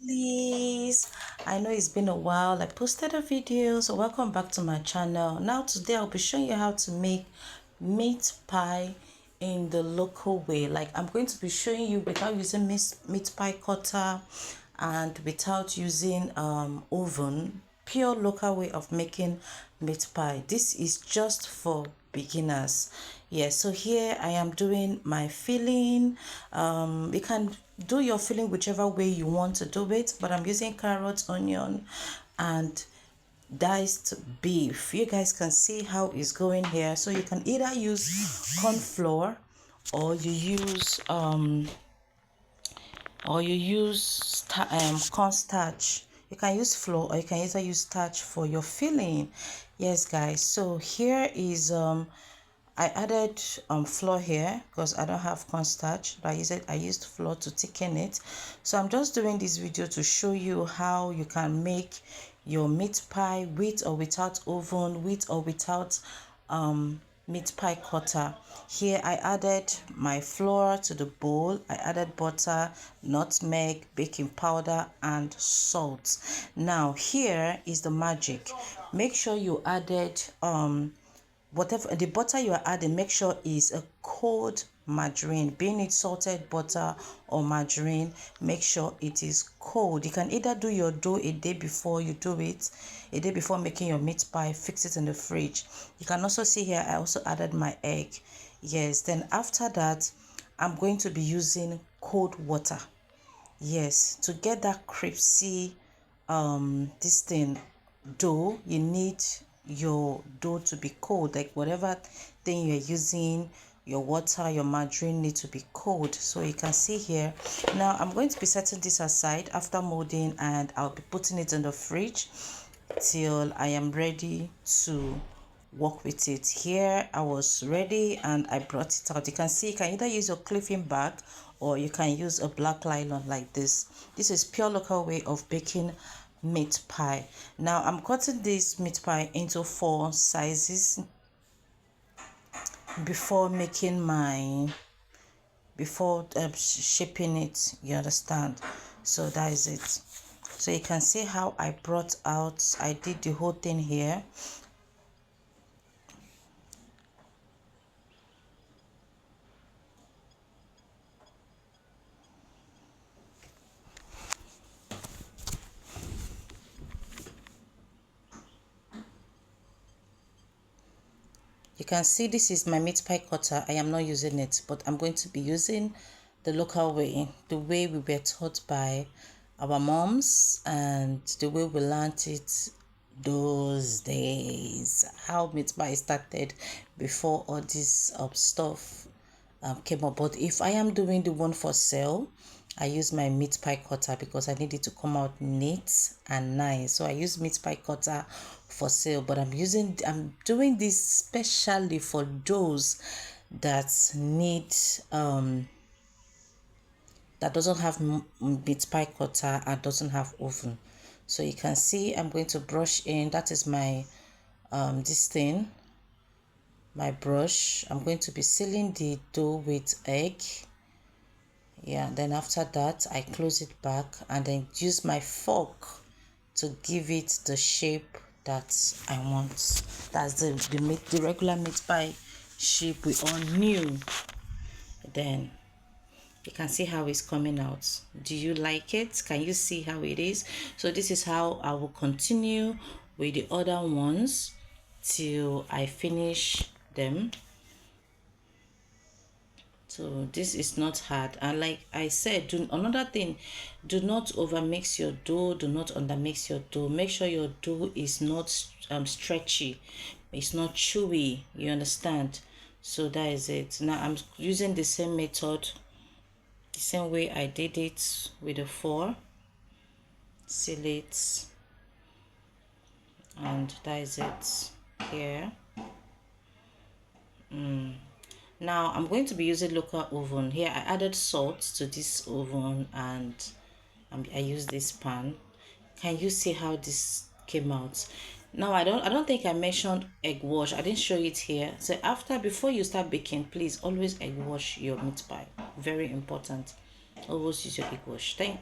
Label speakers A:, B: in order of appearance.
A: lovelies. I know it's been a while I posted a video, so welcome back to my channel. Now today I'll be showing you how to make meat pie in the local way. Like I'm going to be showing you without using meat pie cutter and without using oven. Pure local way of making meat pie. This is just for beginners. Yes, so here I am doing my filling. You can do your filling whichever way you want to do it, but I'm using carrots, onion, and diced beef. You guys can see how it's going here. So you can either use corn flour or you use cornstarch. You can use flour or you can either use starch for your filling. Yes guys, so here is I added flour here because I don't have cornstarch. I used flour to thicken it. So I'm just doing this video to show you how you can make your meat pie with or without oven, with or without meat pie cutter. Here I added my flour to the bowl. I added butter, nutmeg, baking powder, and salt. Now here is the magic. Make sure you added whatever the butter you are adding, make sure is a cold margarine, being it salted butter or margarine. Make sure it is cold. You can either do your dough a day before you do it, a day before making your meat pie, fix it in the fridge. You can also see here I also added my egg. Yes, then after that I'm going to be using cold water. Yes, to get that crispy this thing dough, you need your dough to be cold. Like whatever thing you're using, your water, your margarine need to be cold. So you can see here. Now I'm going to be setting this aside after molding, and I'll be putting it in the fridge till I am ready to work with it. Here I was ready and I brought it out. You can see you can either use a clipping bag or you can use a black nylon like this. This is pure local way of baking meat pie. Now I'm cutting this meat pie into 4 sizes before making shaping it, you understand. So that is it. So you can see how I brought out, I did the whole thing here. You can see this is my meat pie cutter. I am not using it, but I'm going to be using the local way, the way we were taught by our moms and the way we learned it those days. How meat pie started before all this stuff came up. But if I am doing the one for sale, I use my meat pie cutter because I need it to come out neat and nice. So I use meat pie cutter for sale, but I'm doing this specially for those that need that doesn't have meat pie cutter and doesn't have oven. So you can see I'm going to brush in. That is my this thing, my brush. I'm going to be sealing the dough with egg. Yeah, then after that I close it back and then use my fork to give it the shape that I want. That's the regular meat pie shape we all knew. Then you can see how it's coming out. Do you like it? Can you see how it is? So this is how I will continue with the other ones till I finish them. So this is not hard, and like I said, another thing, do not over mix your dough, do not under mix your dough. Make sure your dough is not stretchy, it's not chewy, you understand. So that is it. Now I'm using the same method, the same way I did it with the 4. Seal it, and that is it here. Now I'm going to be using local oven. Here I added salt to this oven and I use this pan. Can you see how this came out? Now I don't think I mentioned egg wash. I didn't show it here. So before you start baking, please always egg wash your meat pie. Very important. Always use your egg wash. Thank you.